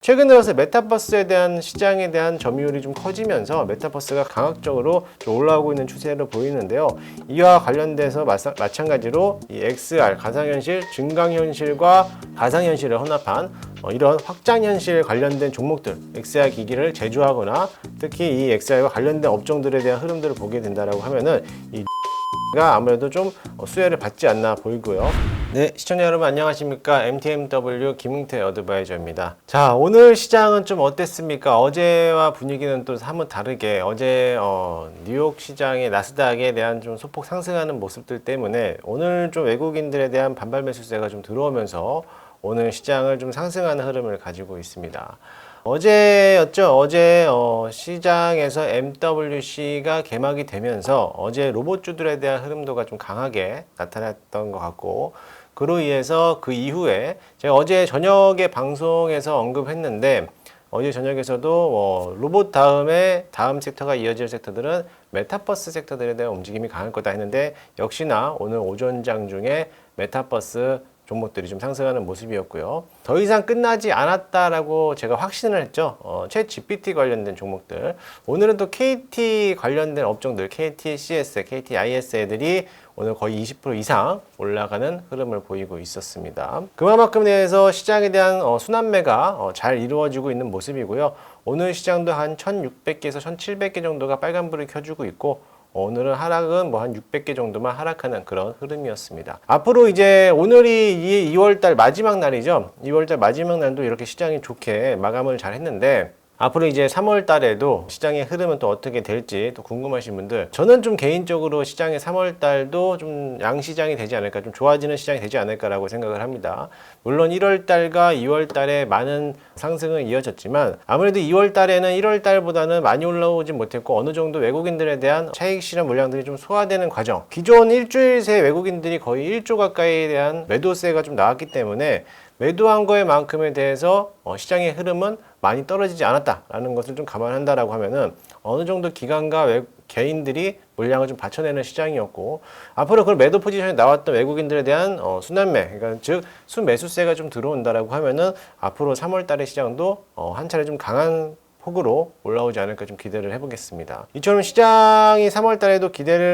최근 들어서 메타버스에 대한 시장에 대한 점유율이 좀 커지면서 메타버스가 강압적으로 좀 올라오고 있는 추세로 보이는데요. 이와 관련돼서 마찬가지로 이 XR, 가상현실, 증강현실과 가상현실을 혼합한 이런 확장현실 관련된 종목들, XR 기기를 제조하거나 특히 이 XR과 관련된 업종들에 대한 흐름들을 보게 된다라고 하면은 가 아무래도 좀 수혜를 받지 않나 보이고요. 네, 시청자 여러분 안녕하십니까? MTMW 김웅태 어드바이저입니다. 자, 오늘 시장은 좀 어땠습니까? 어제와 분위기는 또 한번 다르게 어제 뉴욕 시장의 나스닥에 대한 좀 소폭 상승하는 모습들 때문에 오늘 좀 외국인들에 대한 반발 매수세가 좀 들어오면서 오늘 시장을 좀 상승하는 흐름을 가지고 있습니다. 어제였죠. 어제 시장에서 MWC가 개막이 되면서 어제 로봇주들에 대한 흐름도가 좀 강하게 나타났던 것 같고, 그로 인해서 그 이후에 제가 어제 저녁에 방송에서 언급했는데, 어제 저녁에서도 로봇 다음에 다음 섹터가 이어질 섹터들은 메타버스 섹터들에 대한 움직임이 강할 거다 했는데, 역시나 오늘 오전장 중에 메타버스 종목들이 좀 상승하는 모습이었고요. 더 이상 끝나지 않았다라고 제가 확신을 했죠. 챗 GPT 관련된 종목들. 오늘은 또 KT 관련된 업종들, KTCS, KTIS 애들이 오늘 거의 20% 이상 올라가는 흐름을 보이고 있었습니다. 그만큼 내에서 시장에 대한 순환매가 잘 이루어지고 있는 모습이고요. 오늘 시장도 한 1600개에서 1700개 정도가 빨간불을 켜주고 있고, 오늘은 하락은 뭐 한 600개 정도만 하락하는 그런 흐름이었습니다. 앞으로 이제 오늘이 2월달 마지막 날이죠. 2월달 마지막 날도 이렇게 시장이 좋게 마감을 잘 했는데, 앞으로 이제 3월 달에도 시장의 흐름은 또 어떻게 될지 또 궁금하신 분들, 저는 좀 개인적으로 시장의 3월 달도 좀 양시장이 되지 않을까, 좀 좋아지는 시장이 되지 않을까라고 생각을 합니다. 물론 1월 달과 2월 달에 많은 상승은 이어졌지만 아무래도 2월 달에는 1월 달보다는 많이 올라오진 못했고 어느 정도 외국인들에 대한 차익 실현 물량들이 좀 소화되는 과정, 기존 일주일 새 외국인들이 거의 1조 가까이에 대한 매도세가 좀 나왔기 때문에 매도한 거에 만큼에 대해서 시장의 흐름은 많이 떨어지지 않았다라는 것을 좀 감안한다라고 하면은 어느 정도 기관과 개인들이 물량을 좀 받쳐내는 시장이었고, 앞으로 그 매도 포지션에 나왔던 외국인들에 대한 순환매, 그러니까 즉 순매수세가 좀 들어온다라고 하면은 앞으로 3월 달의 시장도 한 차례 좀 강한 폭으로 올라오지 않을까 좀 기대를 해보겠습니다. 이처럼 시장이 3월 달에도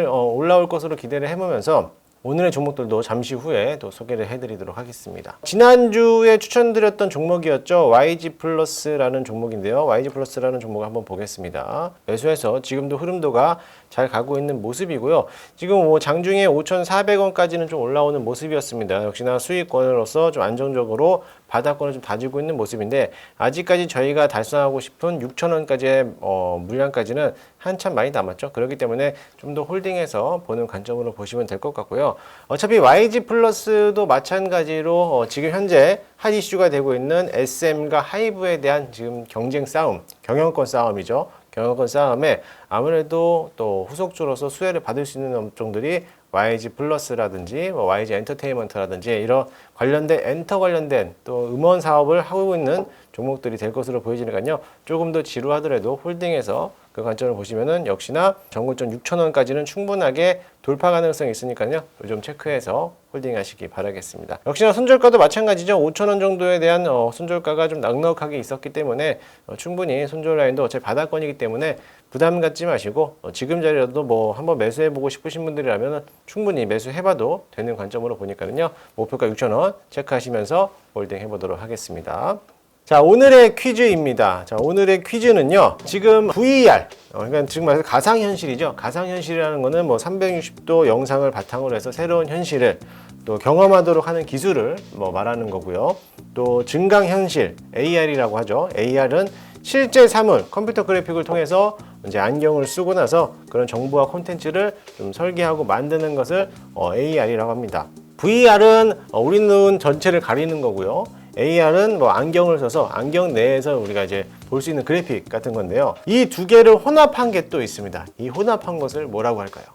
올라올 것으로 기대를 해보면서 오늘의 종목들도 잠시 후에 또 소개를 해드리도록 하겠습니다. 지난주에 추천드렸던 종목이었죠. YG 플러스라는 종목인데요. YG 플러스라는 종목을 한번 보겠습니다. 매수해서 지금도 흐름도가 잘 가고 있는 모습이고요. 지금 장중에 5,400원까지는 좀 올라오는 모습이었습니다. 역시나 수익권으로서 좀 안정적으로 바닥권을 좀 다지고 있는 모습인데, 아직까지 저희가 달성하고 싶은 6,000원까지의 물량까지는 한참 많이 남았죠. 그렇기 때문에 좀 더 홀딩해서 보는 관점으로 보시면 될 것 같고요. 어차피 YG 플러스도 마찬가지로 지금 현재 핫 이슈가 되고 있는 SM과 하이브에 대한 지금 경쟁 싸움, 경영권 싸움이죠. 경영권 싸움에 아무래도 또 후속주로서 수혜를 받을 수 있는 업종들이 YG 플러스라든지 YG 엔터테인먼트라든지 이런 관련된 엔터 관련된 또 음원 사업을 하고 있는 종목들이 될 것으로 보여지니까요. 조금 더 지루하더라도 홀딩해서 그 관점을 보시면은 역시나 전고점 6,000원까지는 충분하게 돌파 가능성이 있으니까요. 좀 체크해서 홀딩하시기 바라겠습니다. 역시나 손절가도 마찬가지죠. 5,000원 정도에 대한 손절가가 좀 넉넉하게 있었기 때문에 충분히 손절 라인도 어차피 바닥권이기 때문에 부담 갖지 마시고 지금 자리라도 뭐 한번 매수해보고 싶으신 분들이라면 충분히 매수해봐도 되는 관점으로 보니까요. 목표가 6,000원 체크하시면서 홀딩 해보도록 하겠습니다. 자, 오늘의 퀴즈입니다. 자, 오늘의 퀴즈는요, 지금 VR, 그러니까 지금 말해서 가상현실이죠. 가상현실이라는 거는 뭐 360도 영상을 바탕으로 해서 새로운 현실을 또 경험하도록 하는 기술을 말하는 거고요. 또 증강현실, AR이라고 하죠. AR은 실제 사물, 컴퓨터 그래픽을 통해서 이제 안경을 쓰고 나서 그런 정보와 콘텐츠를 좀 설계하고 만드는 것을 AR이라고 합니다. VR은 우리 눈 전체를 가리는 거고요. AR은 안경을 써서 안경 내에서 우리가 이제 볼 수 있는 그래픽 같은 건데요. 이 두 개를 혼합한 게 또 있습니다. 이 혼합한 것을 뭐라고 할까요?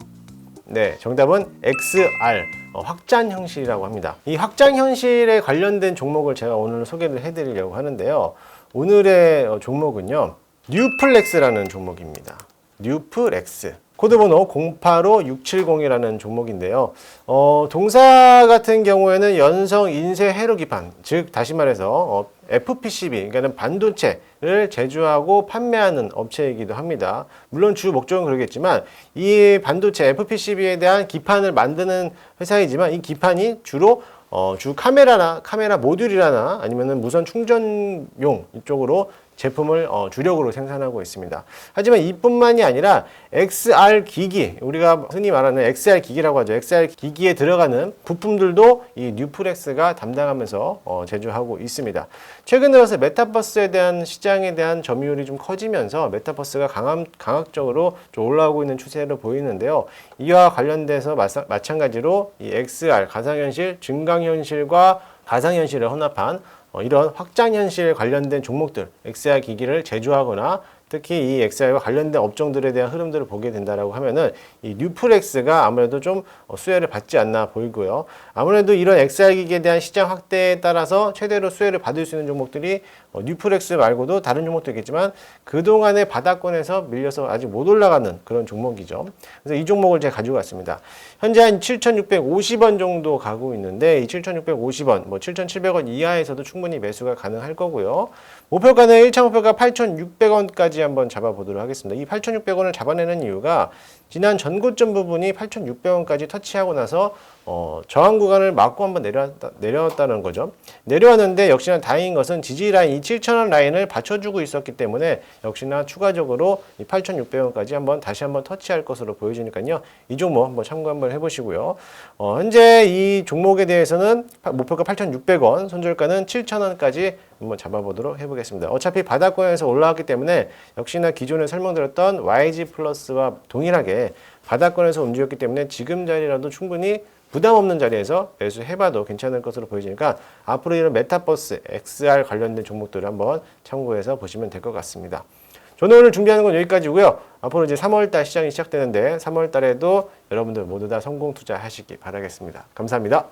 네, 정답은 XR, 확장현실이라고 합니다. 이 확장현실에 관련된 종목을 제가 오늘 소개를 해드리려고 하는데요. 오늘의 종목은요, 뉴플렉스라는 종목입니다. 뉴플렉스. 코드번호 085670이라는 종목인데요. 동사 같은 경우에는 연성 인쇄 회로 기판, 즉 다시 말해서 FPCB, 그러니까 반도체를 제조하고 판매하는 업체이기도 합니다. 물론 주 목적은 그러겠지만 이 반도체 FPCB에 대한 기판을 만드는 회사이지만 이 기판이 주로 주 카메라 모듈이라나 아니면은 무선 충전용 이쪽으로 제품을 주력으로 생산하고 있습니다. 하지만 이뿐만이 아니라 XR 기기, 우리가 흔히 말하는 XR 기기라고 하죠. XR 기기에 들어가는 부품들도 이 뉴플렉스가 담당하면서 제조하고 있습니다. 최근 들어서 메타버스에 대한 시장에 대한 점유율이 좀 커지면서 메타버스가 강학적으로 좀 올라오고 있는 추세로 보이는데요. 이와 관련돼서 마찬가지로 이 XR 가상현실, 증강현실과 가상현실을 혼합한 이런 확장현실 관련된 종목들, XR 기기를 제조하거나 특히 이 XR과 관련된 업종들에 대한 흐름들을 보게 된다라고 하면은 이 뉴플렉스가 아무래도 좀 수혜를 받지 않나 보이고요. 아무래도 이런 XR 기기에 대한 시장 확대에 따라서 최대로 수혜를 받을 수 있는 종목들이 뉴플렉스 말고도 다른 종목도 있겠지만 그동안의 바닥권에서 밀려서 아직 못 올라가는 그런 종목이죠. 그래서 이 종목을 제가 가지고 왔습니다. 현재 한 7,650원 정도 가고 있는데 이 7,650원, 7,700원 이하에서도 충분히 매수가 가능할 거고요. 목표가는 1차 목표가 8,600원까지 한번 잡아보도록 하겠습니다. 이 8,600원을 잡아내는 이유가 지난 전고점 부분이 8,600원까지 터치하고 나서 저항 구간을 막고 한번 내려왔다는 거죠. 내려왔는데 역시나 다행인 것은 지지 라인, 이 7,000원 라인을 받쳐주고 있었기 때문에 역시나 추가적으로 이 8,600원까지 다시 한번 터치할 것으로 보여지니까요. 이 종목 한번 참고 한번 해보시고요. 현재 이 종목에 대해서는 목표가 8,600원, 손절가는 7,000원까지 한번 잡아보도록 해보겠습니다. 어차피 바닥권에서 올라왔기 때문에 역시나 기존에 설명드렸던 YG 플러스와 동일하게 바닥권에서 움직였기 때문에 지금 자리라도 충분히 부담 없는 자리에서 매수해봐도 괜찮을 것으로 보여지니까 앞으로 이런 메타버스, XR 관련된 종목들을 한번 참고해서 보시면 될 것 같습니다. 저는 오늘 준비하는 건 여기까지고요. 앞으로 이제 3월달 시장이 시작되는데 3월달에도 여러분들 모두 다 성공 투자하시기 바라겠습니다. 감사합니다.